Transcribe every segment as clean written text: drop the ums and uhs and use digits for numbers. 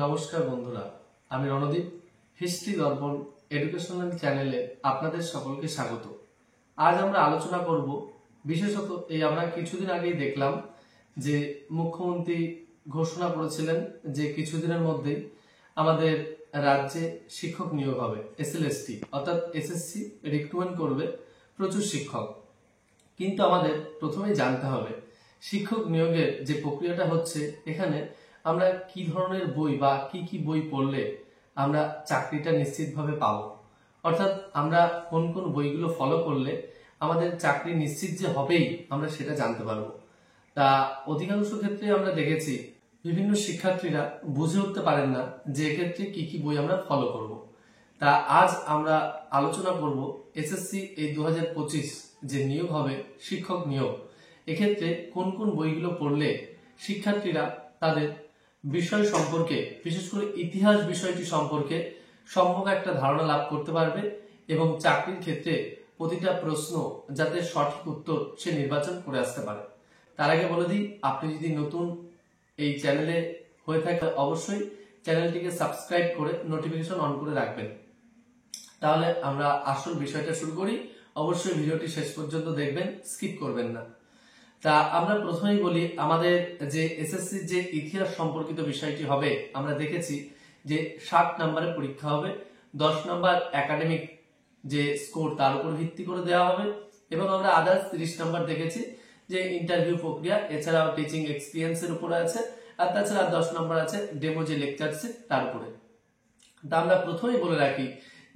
নমস্কার বন্ধুরা, আমি রণদীপ। হিস্ট্রি দর্পণ এডুকেশনাল চ্যানেলে আপনাদের সকলকে স্বাগত। আজ আমরা আলোচনা করব বিশেষত আমরা কিছুদিন আগেই দেখলাম যে মুখ্যমন্ত্রী ঘোষণা করেছিলেন যে কিছুদিনের মধ্যেই আমাদের রাজ্যে শিক্ষক নিয়োগ হবে, এসএলএসটি অর্থাৎ এসএসসি রিক্রুটমেন্ট করবে প্রচুর শিক্ষক। কিন্তু আমাদের প্রথমেই জানতে হবে শিক্ষক নিয়োগের যে প্রক্রিয়াটা হচ্ছে এখানে আমরা কি ধরনের বই বা কি বই পড়লে আমরা চাকরিটা নিশ্চিতভাবে পাবো, অর্থাৎ আমরা কোন কোন বইগুলো ফলো করলে আমাদের চাকরি নিশ্চিত যে হবেই আমরা সেটা জানতে পারবো। তা অধিকাংশ ক্ষেত্রে আমরা দেখেছি বিভিন্ন শিক্ষার্থীরা বুঝে উঠতে পারেন না যে এক্ষেত্রে কি বই আমরা ফলো করব। তা আজ আমরা আলোচনা করব এসএসসি এই 2025 যে নিয়োগ হবে শিক্ষক নিয়োগ, এক্ষেত্রে কোন কোন বইগুলো পড়লে শিক্ষার্থীরা তাদের বিষয় সম্পর্কে, বিশেষ করে ইতিহাস বিষয়টি সম্পর্কে সম্যক একটা ধারণা লাভ করতে পারবে এবং চাকরির ক্ষেত্রে প্রতিটা প্রশ্ন যাতে সঠিক উত্তর সে নির্বাচন করে আসতে পারে। তার আগে বলে দিই, আপনি যদি নতুন এই চ্যানেলে হয়ে থাকে অবশ্যই চ্যানেলটিকে সাবস্ক্রাইব করে নোটিফিকেশন অন করে রাখবেন। তাহলে আমরা আসল বিষয়টা শুরু করি। অবশ্যই ভিডিওটি শেষ পর্যন্ত দেখবেন, স্কিপ করবেন না। তা আমরা প্রথমেই বলি, আমাদের যে এসএসসি যে ইতিহাস সম্পর্কিত বিষয়টি হবে, আমরা দেখেছি যে 60 নম্বরের পরীক্ষা হবে, 10 নম্বর একাডেমিক যে স্কোর তার উপর ভিত্তি করে দেওয়া হবে এবং আমরা আদার্স 30 নম্বর দেখেছি যে ইন্টারভিউ প্রক্রিয়া, এছাড়াও টিচিং এক্সপিরিয়েন্সের উপরে আছে, আর তাছাড়া 10 নম্বর আছে ডেমো যে লেকচারশিপ তার উপরে। তা আমরা প্রথমেই বলে রাখি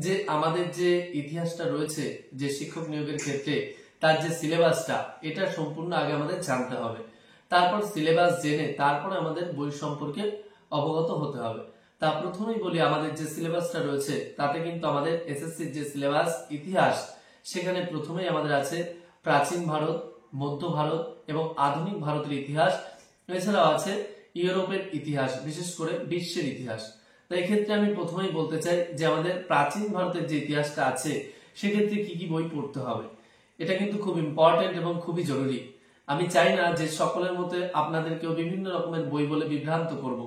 যে আমাদের যে ইতিহাসটা রয়েছে যে শিক্ষক নিয়োগের ক্ষেত্রে তার যে সিলেবাসটা, এটা সম্পূর্ণ আগে আমাদের জানতে হবে। তারপর সিলেবাস জেনে তারপর আমাদের বই সম্পর্কে অবগত হতে হবে। তা প্রথমেই বলি, আমাদের যে সিলেবাসটা রয়েছে তাতে কিন্তু আমাদের এসএসসির যে সিলেবাস ইতিহাস, সেখানে প্রথমেই আমাদের আছে প্রাচীন ভারত, মধ্য ভারত এবং আধুনিক ভারতের ইতিহাস, এছাড়াও আছে ইউরোপের ইতিহাস, বিশেষ করে বিশ্বের ইতিহাস। তাই এক্ষেত্রে আমি প্রথমেই বলতে চাই যে আমাদের প্রাচীন ভারতের যে ইতিহাসটা আছে সেক্ষেত্রে কি বই পড়তে হবে, এটা কিন্তু খুব ইম্পর্টেন্ট এবং খুবই জরুরি। আমি চাই না যে সকলের মতে আপনাদেরকেও বিভিন্ন রকমের বই বলে বিভ্রান্ত করব।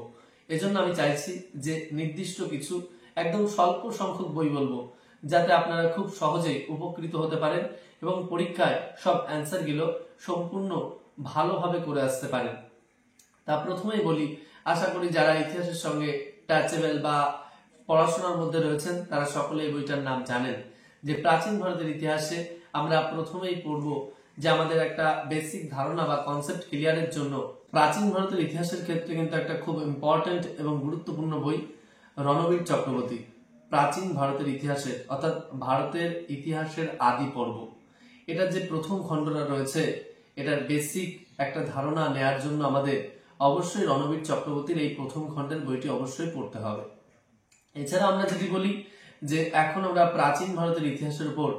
এজন্য আমি চাইছি যে নির্দিষ্ট কিছু একদম স্বল্প সংখ্যক বই বলবো, যাতে আপনারা খুব সহজেই উপকৃত হতে পারেন এবং পরীক্ষায় সব অ্যান্সার গুলো সম্পূর্ণ ভালোভাবে করে আসতে পারেন। তা প্রথমেই বলি, আশা করি যারা ইতিহাসের সঙ্গে টাচেবল বা পড়াশোনার মধ্যে রয়েছেন তারা সকলে এই বইটার নাম জানেন। যে প্রাচীন ভারতের ইতিহাসে আমরা প্রথমেই পড়ব যে আমাদের একটা বেসিক ধারণা বা কনসেপ্ট ক্লিয়ারের জন্য প্রাচীন ভারতের ইতিহাসের ক্ষেত্রে কিন্তু একটা খুব ইম্পর্টেন্ট এবং গুরুত্বপূর্ণ বই রণবীর চক্রবর্তী প্রাচীন ভারতের ইতিহাসের অর্থাৎ ভারতের ইতিহাসের আদি পর্ব। এটার যে প্রথম খণ্ডটা রয়েছে, এটার বেসিক একটা ধারণা নেয়ার জন্য আমাদের অবশ্যই রণবীর চক্রবর্তীর এই প্রথম খণ্ডের বইটি অবশ্যই পড়তে হবে। এছাড়া আমরা যদি বলি যে এখন আমরা প্রাচীন ভারতের ইতিহাসের উপর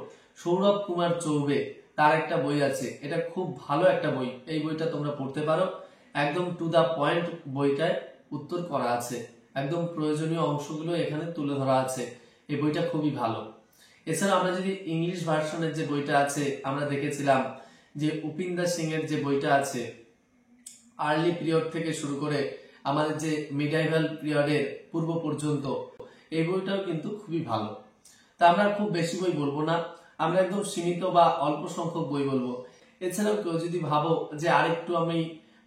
সৌরভ কুমার চৌবে তার একটা বই আছে, এটা খুব ভালো একটা বই, এই বইটা তোমরা পড়তে পারো। একদম টু দা পয়েন্ট বইটায় উত্তর করা আছে, একদম প্রয়োজনীয় অংশগুলো এখানে তুলে ধরা আছে, এই বইটা খুবই ভালো। এছাড়া আমরা যদি ইংলিশ ভার্সনের যে বইটা আছে, আমরা দেখেছিলাম যে উপিন্দর সিং এর যে বইটা আছে আর্লি পিরিয়ড থেকে শুরু করে আমাদের যে মিডাইভাল পিরিয়ডের পূর্ব পর্যন্ত, এই বইটাও কিন্তু খুবই ভালো। তা আমরা খুব বেশি বই বলবো না, আমরা একদম সীমিত বা অল্প সংখ্যক বই বলবো। এছাড়াও কেউ যদি ভাবো যে আরেকটু আমি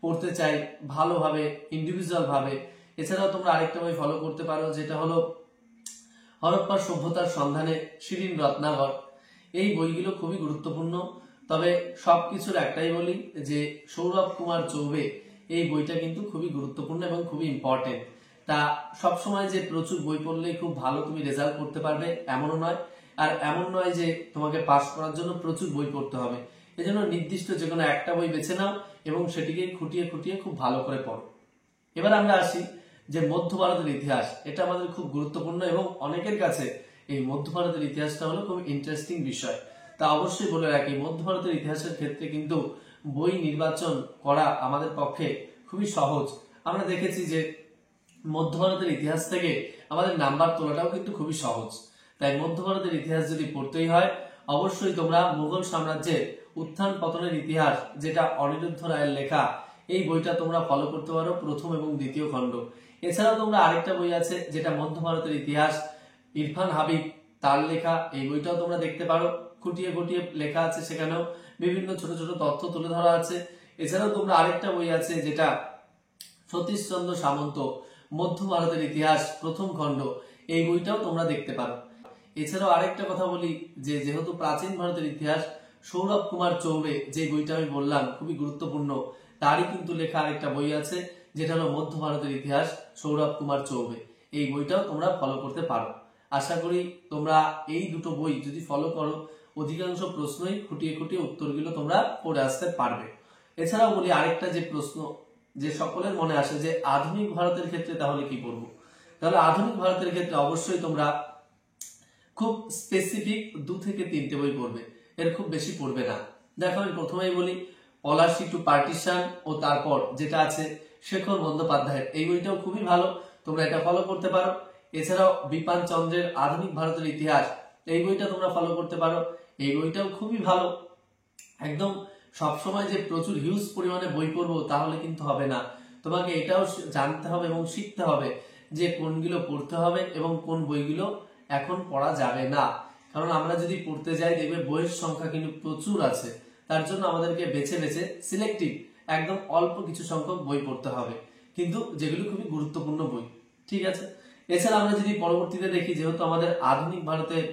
পড়তে চাই ভালোভাবে ইন্ডিভিজুয়াল ভাবে, এছাড়াও তোমরা আরেকটা বই ফলো করতে পারো, যেটা হলো হরপ্পা সভ্যতার সন্ধানে শিরিন রত্নাকর। এই বইগুলো খুবই গুরুত্বপূর্ণ। তবে সবকিছুর একটাই বলি যে সৌরভ কুমার চৌবে এই বইটা কিন্তু খুবই গুরুত্বপূর্ণ এবং খুবই ইম্পর্টেন্ট। তা সবসময় যে প্রচুর বই পড়লে খুব ভালো তুমি রেজাল্ট করতে পারবে এমনও নয়, আর এমন নয় যে তোমাকে পাস করার জন্য প্রচুর বই পড়তে হবে। এজন্য নির্দিষ্ট যে কোনো একটা বই বেছে নাও এবং সেটিকে খুঁটিয়ে খুঁটিয়ে খুব ভালো করে পড়ো। এবার আমরা আসি যে মধ্য ভারতের ইতিহাস, এটা আমাদের খুব গুরুত্বপূর্ণ এবং অনেকের কাছে এই মধ্য ভারতের ইতিহাসটা হলো খুব ইন্টারেস্টিং বিষয়। তা অবশ্যই বলে রাখি, মধ্য ভারতের ইতিহাসের ক্ষেত্রে কিন্তু বই নির্বাচন করা আমাদের পক্ষে খুবই সহজ। আমরা দেখেছি যে মধ্য ভারতের ইতিহাস থেকে আমাদের নাম্বার তোলাটাও কিন্তু খুবই সহজ। তাই মধ্য ভারতের ইতিহাস যদি পড়তেই হয়, অবশ্যই তোমরা মুঘল সাম্রাজ্যের উত্থান পতনের ইতিহাস, যেটা অনিরুদ্ধ রায়ের লেখা, এই বইটা তোমরা ফলো করতে পারো প্রথম এবং দ্বিতীয় খণ্ড। এছাড়াও তোমরা আরেকটা বই আছে যেটা মধ্য ভারতের ইতিহাস, ইরফান হাবিব তার লেখা, এই বইটাও তোমরা দেখতে পারো। খুঁটিয়ে খুঁটিয়ে লেখা আছে, সেখানেও বিভিন্ন ছোট ছোট তথ্য তুলে ধরা আছে। এছাড়াও তোমরা আরেকটা বই আছে যেটা সতীশ চন্দ্র সামন্ত মধ্য ভারতের ইতিহাস প্রথম খণ্ড, এই বইটাও তোমরা দেখতে পারো। এছাড়াও আরেকটা কথা বলি যে যেহেতু প্রাচীন ভারতের ইতিহাস, সৌরভ কুমার চৌবে যে বইটা আমি বললাম খুবই গুরুত্বপূর্ণ, তারই কিন্তু লেখা আরেকটা বই আছে যেটা হলো মধ্য ভারতের ইতিহাস, সৌরভ কুমার চৌবে। এই বইটাও তোমরা ফলো করতে পারো। আশা করি তোমরা এই দুটো বই যদি ফলো করো, অধিকাংশ প্রশ্নই খুঁটিয়ে খুঁটিয়ে উত্তরগুলো তোমরা পড়ে আসতে পারবে। এছাড়াও বলি আরেকটা যে প্রশ্ন যে সকলের মনে আসে যে আধুনিক ভারতের ক্ষেত্রে তাহলে কি করবো, তাহলে আধুনিক ভারতের ক্ষেত্রে অবশ্যই তোমরা খুব স্পেসিফিক 2 থেকে 3টে বই পড়বে, এর খুব বেশি পড়বে না। দেখো আমি প্রথমেই বলি পলাশি টু পার্টিশন, ও তারপর যেটা আছে শেখর বন্দ্যোপাধ্যায়ের, এই বইটাও খুবই ভালো, তোমরা এটা ফলো করতে পারো। এছাড়াও বিপান চন্দ্রের আধুনিক ভারতের ইতিহাস, এই বইটা তোমরা ফলো করতে পারো, এই বইটাও খুবই ভালো। একদম সবসময় যে প্রচুর হিউজ পরিমাণে বই পড়বো তাহলে কিন্তু হবে না, তোমাকে এটাও জানতে হবে এবং শিখতে হবে যে কোনগুলো পড়তে হবে এবং কোন বইগুলো এখন পড়া যাবে না। কারণ আমরা যদি পড়তে যাই দেখবে বইয়ের সংখ্যা কিন্তু প্রচুর আছে, তার জন্য আমাদেরকে বেছে বেছে সিলেক্টিভ একদম অল্প কিছু সংখ্যক বই পড়তে হবে, কিন্তু যেগুলো খুবই গুরুত্বপূর্ণ বই। ঠিক আছে, এছাড়া আমরা যদি পরবর্তীতে দেখি যেহেতু আমাদের আধুনিক ভারতের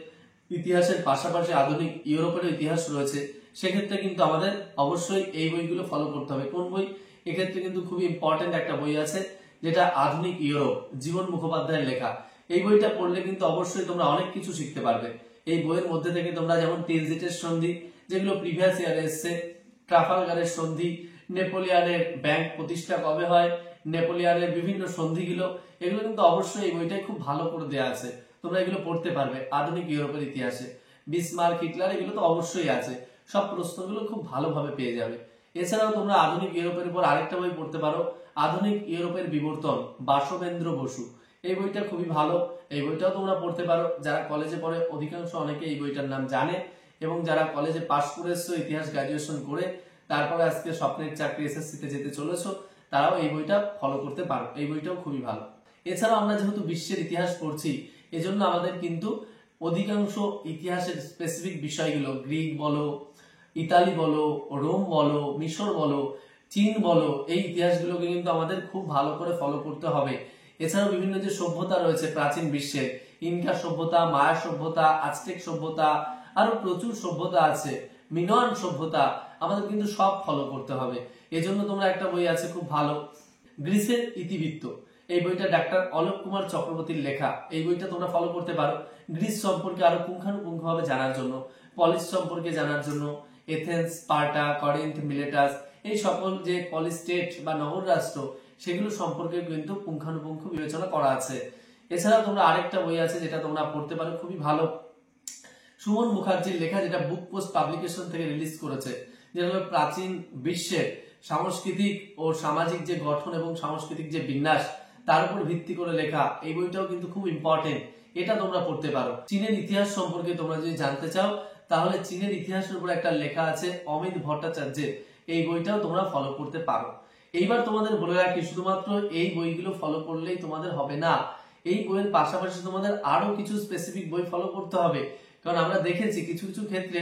ইতিহাসের পাশাপাশি আধুনিক ইউরোপের ইতিহাস রয়েছে, সেক্ষেত্রে কিন্তু আমাদের অবশ্যই এই বইগুলো ফলো করতে হবে। কোন বই? এক্ষেত্রে কিন্তু খুবই ইম্পর্টেন্ট একটা বই আছে যেটা আধুনিক ইউরোপ, জীবন মুখোপাধ্যায়ের লেখা। এই বইটা পড়লে কিন্তু অবশ্যই তোমরা অনেক কিছু শিখতে পারবে। এই বইয়ের মধ্যে থেকে তোমরা যেমন টিলজিটের সন্ধি, যেগুলো প্রিভিয়াস ইয়ারে এসছে, ট্রাফালগারের সন্ধি, নেপোলিয়ানের ব্যাংক প্রতিষ্ঠা কবে হয়, নেপোলিয়ানের বিভিন্ন সন্ধিগুলো, এগুলো কিন্তু অবশ্যই এই বইটায় খুব ভালো করে দেওয়া আছে, তোমরা এগুলো পড়তে পারবে। আধুনিক ইউরোপের ইতিহাসে বিসমার্ক, হিটলার, এগুলো তো অবশ্যই আছে, সব প্রশ্নগুলো খুব ভালোভাবে পেয়ে যাবে। এছাড়াও তোমরা আধুনিক ইউরোপের উপর আরেকটা বই পড়তে পারো, আধুনিক ইউরোপের বিবর্তন, বাসবেন্দ্র বসু, এই বইটা খুবই ভালো, এই বইটাও তোমরা পড়তে পারো। যারা কলেজে পড়ে অধিকাংশ অনেকে এই বইটার নাম জানে, এবং যারা কলেজে পাশ করে এসছো, ইতিহাস গ্রাজুয়েশন করে তারপরে আজকে স্বপ্নের চাকরি এসএসসি তে যেতে চলেছো, তারাও এই বইটা ফলো করতে পারো, এই বইটাও খুবই ভালো। এছাড়াও আমরা যেহেতু বিশ্বের ইতিহাস পড়ছি, এজন্য আমাদের কিন্তু অধিকাংশ ইতিহাসের স্পেসিফিক বিষয়গুলো, গ্রিক বলো, ইতালি বলো, রোম বলো, মিশর বলো, চীন বলো, এই ইতিহাসগুলোকে কিন্তু আমাদের খুব ভালো করে ফলো করতে হবে। এছাড়াও বিভিন্ন যে সভ্যতা রয়েছে প্রাচীন বিশ্বের, ইনকা সভ্যতা, মায়া সভ্যতা, আজটেক সভ্যতা, আরো প্রচুর সভ্যতা আছে, মিনোয়ান সভ্যতা, আমাদের কিন্তু সব ফলো করতে হবে। এজন্য তোমরা একটা বই আছে খুব ভালো, গ্রিসের ইতিবৃত্ত, এই বইটা ডাক্তার অলোক কুমার চক্রবর্তীর লেখা, এই বইটা তোমরা ফলো করতে পারো গ্রিস সম্পর্কে আরো পুঙ্খানুপুঙ্খভাবে জানার জন্য, পলিস সম্পর্কে জানার জন্য, এথেন্স, স্পার্টা, করিন্থ, মিলেটাস, এই সকল যে পলিস্টেট বা নগর রাষ্ট্র, সেগুলো সম্পর্কে কিন্তু পুঙ্খানুপুঙ্খ বিবেচনা করা আছে। এছাড়াও তোমরা আরেকটা বই আছে যেটা তোমরা পড়তে পারো, খুবই ভালো, সুমন মুখার্জির লেখা, যেটা বুক পোস্ট পাবলিকেশন থেকে রিলিজ করেছে, যেটা হলো প্রাচীন বিশ্বের সাংস্কৃতিক ও সামাজিক যে গঠন এবং সাংস্কৃতিক যে বিন্যাস, তার উপর ভিত্তি করে লেখা। এই বইটাও কিন্তু খুব ইম্পর্টেন্ট, এটা তোমরা পড়তে পারো। চীনের ইতিহাস সম্পর্কে তোমরা যদি জানতে চাও, তাহলে চীনের ইতিহাসের উপর একটা লেখা আছে অমিত ভট্টাচার্যের, এই বইটাও তোমরা ফলো করতে পারো। এইবার তোমাদের বলে রাখি, শুধুমাত্র এই বইগুলো ফলো করলেই তোমাদের হবে না, এই বইয়ের পাশাপাশি তোমাদের আরো কিছু স্পেসিফিক বই ফলো করতে হবে। কারণ আমরা দেখেছি কিছু কিছু ক্ষেত্রে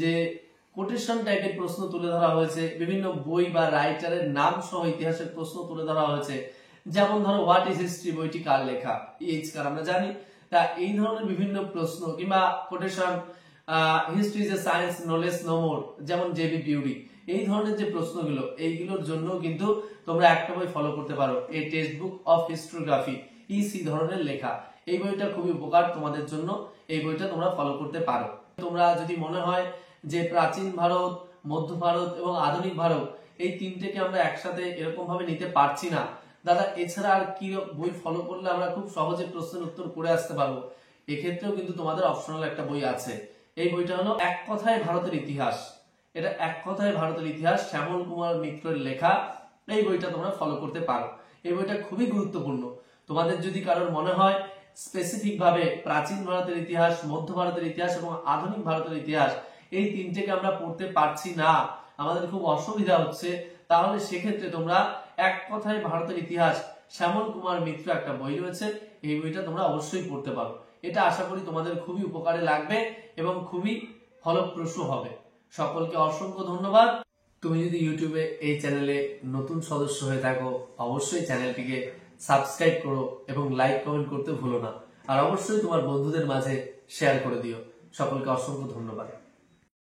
যে কোটেশন টাইপের প্রশ্ন তুলে ধরা হয়েছে, বিভিন্ন বই বা রাইটারের নাম সহ ইতিহাসের প্রশ্ন তুলে ধরা হয়েছে। যেমন ধরো হোয়াট ইজ হিস্ট্রি বইটি কার লেখা, কার আমরা জানি, তা এই ধরনের বিভিন্ন প্রশ্ন, কিংবা quotation history is a science no less no more, যেমন জেবি বিউরি, এই ধরনের যে প্রশ্নগুলো, এইগুলোর জন্য কিন্তু তোমরা একটা বই ফলো করতে পারো, এই text book of historiography, EC ধরনের লেখা, এই বইটা খুবই উপকার তোমাদের জন্য, এই বইটা তোমরা ফলো করতে পারো। তোমরা যদি মনে হয় যে প্রাচীন ভারত, মধ্য ভারত এবং আধুনিক ভারত, এই তিনটেকে আমরা একসাথে এরকম ভাবে নিতে পারছি না দাদা, এছাড়া আর কি বই ফলো করলে আমরা খুব সহজে প্রশ্নের উত্তর করে আসতে পারবো, এক্ষেত্রেও কিন্তু তোমাদের অপশনাল একটা বই আছে। এই বইটা হলো এক কথায় ভারতের ইতিহাস, এটা এক কথায় ভারতের ইতিহাস, শ্যামল কুমার মিত্রের লেখা, এই বইটা তোমরা ফলো করতে পারো। এই বইটা খুবই গুরুত্বপূর্ণ। তোমাদের যদি কারোর মনে হয় স্পেসিফিক ভাবে প্রাচীন ভারতের ইতিহাস, মধ্য ভারতের ইতিহাস এবং আধুনিক ভারতের ইতিহাস, এই তিনটেকে আমরা পড়তে পারছি না, আমাদের খুব অসুবিধা হচ্ছে, তাহলে সেক্ষেত্রে তোমরা এক কথায় ভারতের ইতিহাস শ্যামল কুমার মিত্র একটা বই রয়েছে, এই বইটা তোমরা অবশ্যই পড়তে পারো। এটা আশা করি তোমাদের খুবই উপকারে লাগবে এবং খুবই ফলপ্রসূ হবে। সকলকে অসংখ্য ধন্যবাদ। তুমি যদি ইউটিউবে এই চ্যানেলে নতুন সদস্য হয়ে থাকো, অবশ্যই চ্যানেলটিকে সাবস্ক্রাইব করো এবং লাইক কমেন্ট করতে ভুলো না। আর অবশ্যই তোমার বন্ধুদের মাঝে শেয়ার করে দিও। সকলকে অসংখ্য ধন্যবাদ।